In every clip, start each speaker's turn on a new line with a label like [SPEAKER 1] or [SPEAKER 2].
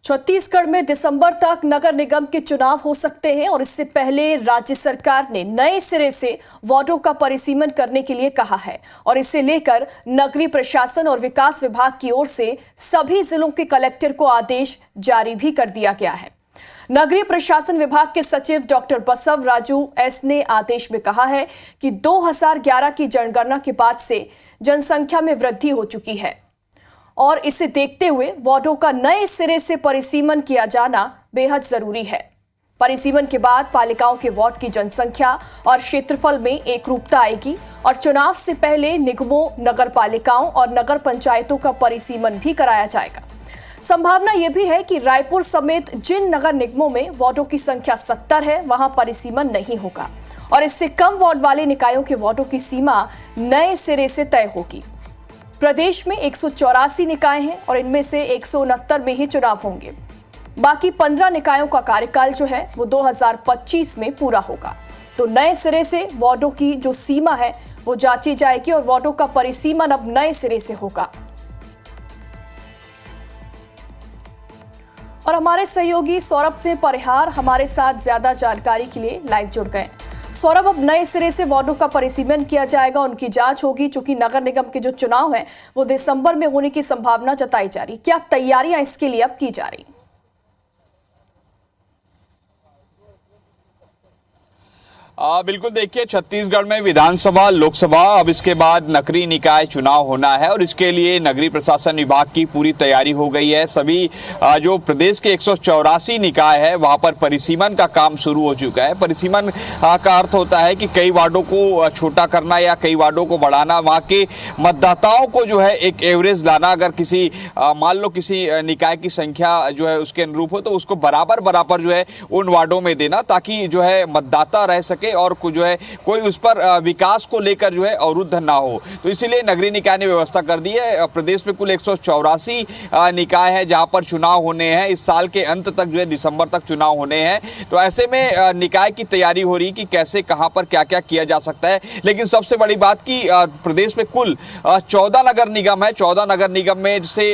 [SPEAKER 1] छत्तीसगढ़ में दिसंबर तक नगर निगम के चुनाव हो सकते हैं और इससे पहले राज्य सरकार ने नए सिरे से वार्डों का परिसीमन करने के लिए कहा है और इसे लेकर नगरीय प्रशासन और विकास विभाग की ओर से सभी जिलों के कलेक्टर को आदेश जारी भी कर दिया गया है। नगरीय प्रशासन विभाग के सचिव डॉक्टर बसव राजू एस ने आदेश में कहा है कि 2011 की जनगणना के बाद से जनसंख्या में वृद्धि हो चुकी है और इसे देखते हुए वार्डों का नए सिरे से परिसीमन किया जाना बेहद जरूरी है। परिसीमन के बाद पालिकाओं के वार्ड की जनसंख्या और क्षेत्रफल में एकरूपता आएगी और चुनाव से पहले निगमों, नगर पालिकाओं और नगर पंचायतों का परिसीमन भी कराया जाएगा। संभावना यह भी है कि रायपुर समेत जिन नगर निगमों में वार्डों की संख्या 70 है, वहां परिसीमन नहीं होगा और इससे कम वार्ड वाले निकायों के वार्डों की सीमा नए सिरे से तय होगी। प्रदेश में 184 निकाय हैं और इनमें से 169 में ही चुनाव होंगे। बाकी 15 निकायों का कार्यकाल जो है वो 2025 में पूरा होगा। तो नए सिरे से वार्डों की जो सीमा है वो जांची जाएगी और वार्डों का परिसीमन अब नए सिरे से होगा। और हमारे सहयोगी सौरभ सिंह परिहार हमारे साथ ज्यादा जानकारी के लिए लाइव जुड़ गए। सौरभ, अब नए सिरे से वार्डों का परिसीमन किया जाएगा, उनकी जांच होगी। चूंकि नगर निगम के जो चुनाव हैं वो दिसंबर में होने की संभावना जताई जा रही, क्या तैयारियां इसके लिए अब की जा रही?
[SPEAKER 2] बिल्कुल, देखिए, छत्तीसगढ़ में विधानसभा, लोकसभा, अब इसके बाद नगरीय निकाय चुनाव होना है और इसके लिए नगरीय प्रशासन विभाग की पूरी तैयारी हो गई है। सभी जो प्रदेश के 184 निकाय है वहां पर परिसीमन का काम शुरू हो चुका है। परिसीमन का अर्थ होता है कि कई वार्डों को छोटा करना या कई वार्डों को बढ़ाना, वहां के मतदाताओं को जो है एक एवरेज लाना। अगर किसी मान लो किसी निकाय की संख्या जो है उसके अनुरूप हो तो उसको बराबर जो है उन वार्डों में देना, ताकि जो है मतदाता रह सके और जो है कोई उस पर विकास को लेकर जो है अवरुद्ध ना हो। तो इसीलिए नगरीय निकाय ने व्यवस्था कर दी है। प्रदेश में कुल 184 निकाय है जहां पर चुनाव होने हैं। इस साल के अंत तक जो है दिसंबर तक चुनाव होने हैं। तो ऐसे में निकाय की तैयारी हो रही कि कैसे कहां पर क्या क्या किया जा सकता है। लेकिन सबसे बड़ी बात कि प्रदेश में कुल 14 नगर निगम है। 14 नगर निगम में से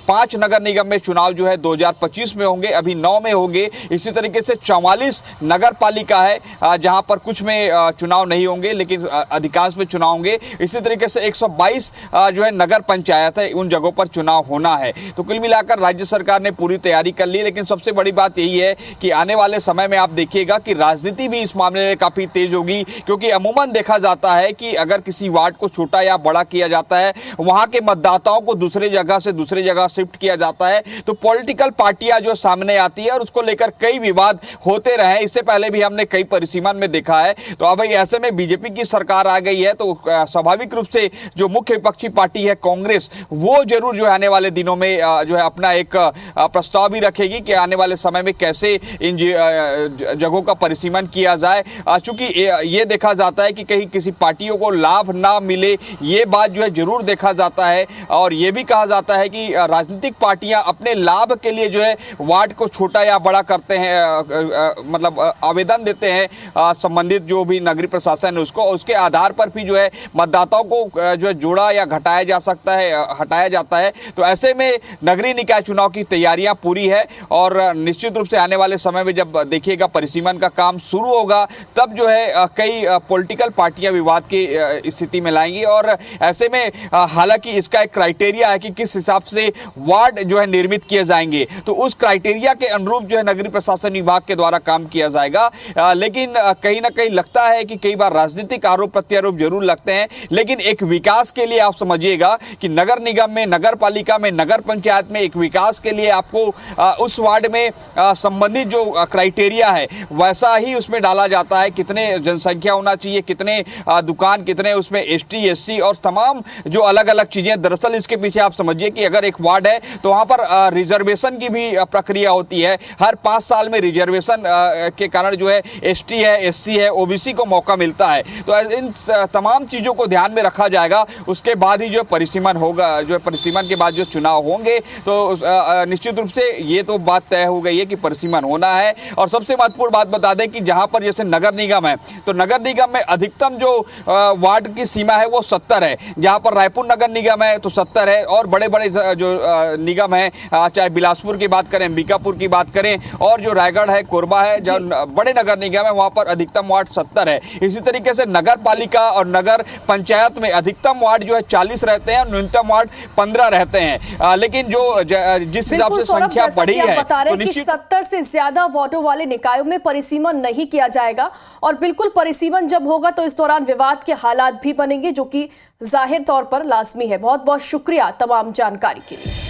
[SPEAKER 2] 5 नगर निगम में चुनाव जो है 2025 में होंगे, अभी 9 में होंगे। इसी तरीके से 44 नगर पालिका है जहां पर कुछ में चुनाव नहीं होंगे लेकिन अधिकांश में चुनाव होंगे। इसी तरीके से 122 जो है नगर पंचायत है, उन जगहों पर चुनाव होना है। तो कुल मिलाकर राज्य सरकार ने पूरी तैयारी कर ली। लेकिन सबसे बड़ी बात यही है कि आने वाले समय में आप देखिएगा कि राजनीति भी इस मामले में काफी तेज होगी, क्योंकि अमूमन देखा जाता है कि अगर किसी वार्ड को छोटा या बड़ा किया जाता है, वहां के मतदाताओं को दूसरे जगह से दूसरे जगह शिफ्ट किया जाता है, तो पॉलिटिकल पार्टियां जो सामने आती है और उसको लेकर कई विवाद होते रहे। इससे पहले भी हमने कई परिसीमन में देखा है। तो अब ऐसे में बीजेपी की सरकार आ गई है तो स्वाभाविक रूप से जो मुख्य विपक्षी पार्टी है कांग्रेस, वो जरूर जो है आने वाले दिनों में जो है अपना एक प्रस्ताव भी रखेगी कि आने वाले समय में कैसे इन जगहों का परिसीमन किया जाए। चूंकि ये देखा जाता है कि कहीं किसी पार्टियों को लाभ ना मिले, ये बात जो है जरूर देखा जाता है। और ये भी कहा जाता है कि राजनीतिक पार्टियां अपने लाभ के लिए जो है वार्ड को छोटा या बड़ा करते हैं, मतलब आवेदन देते हैं संबंधित जो भी नगरीय प्रशासन है उसको, उसके आधार पर भी जो है मतदाताओं को जो है जोड़ा या घटाया जा सकता है, हटाया जाता है। तो ऐसे में नगरीय निकाय चुनाव की तैयारियां पूरी है और निश्चित रूप से आने वाले समय में जब देखिएगा परिसीमन का काम शुरू होगा तब जो है कई पॉलिटिकल पार्टियां विवाद की स्थिति में लाएंगी। और ऐसे में हालांकि इसका एक क्राइटेरिया है कि किस हिसाब से वार्ड जो है निर्मित किए जाएंगे, तो उस क्राइटेरिया के अनुरूप जो है नगरीय प्रशासन विभाग के द्वारा काम किया जाएगा। लेकिन कहीं ना कहीं लगता है कि कई बार राजनीतिक आरोप प्रत्यारोप जरूर लगते हैं, लेकिन एक विकास के लिए आप समझिएगा कि नगर निगम में, नगर पालिका में, नगर पंचायत में एक विकास के लिए आपको उस वार्ड में संबंधित जो क्राइटेरिया है वैसा ही उसमें डाला जाता है। कितने जनसंख्या होना चाहिए, कितने दुकान, कितने उसमें एसटी एससी और तमाम जो अलग अलग चीजें। दरअसल इसके पीछे आप समझिए कि अगर एक वार्ड है तो वहां पर रिजर्वेशन की भी प्रक्रिया होती है। हर 5 साल में रिजर्वेशन के कारण जो है एसटी है, एससी है, ओबीसी को मौका मिलता है। तो इन तमाम चीजों को ध्यान में रखा जाएगा, उसके बाद ही जो परिसीमन होगा, जो परिसीमन के बाद जो चुनाव होंगे तो निश्चित रूप से ये तो बात तय हो गई है कि परिसीमन होना है। और सबसे महत्वपूर्ण बात बता दें कि जहां पर जैसे नगर निगम है, तो नगर निगम में अधिकतम जो वार्ड की सीमा है वो 70 है। जहां पर रायपुर नगर निगम है तो 70 है, और बड़े बड़े जो निगम है, चाहे बिलासपुर की बात करें, अंबिकापुर की बात करें, और जो रायगढ़ है, कोरबा है, जो बड़े नगर निगम है वहां पर अधिकतम वार्ड 70 है। इसी तरीके से नगर पालिका और नगर पंचायत में अधिकतम वार्ड जो है 40 रहते हैं और न्यूनतम वार्ड 15 रहते हैं। लेकिन जो जिस हिसाब से संख्या बढ़ी है,
[SPEAKER 1] बता रहे हैं कि 70 से ज्यादा वार्डों वाले निकायों में परिसीमन नहीं किया जाएगा, और बिल्कुल परिसीमन जब होगा तो इस दौरान विवाद के हालात भी बनेंगे, जो कि जाहिर तौर पर लाजमी है। बहुत बहुत शुक्रिया तमाम जानकारी के लिए।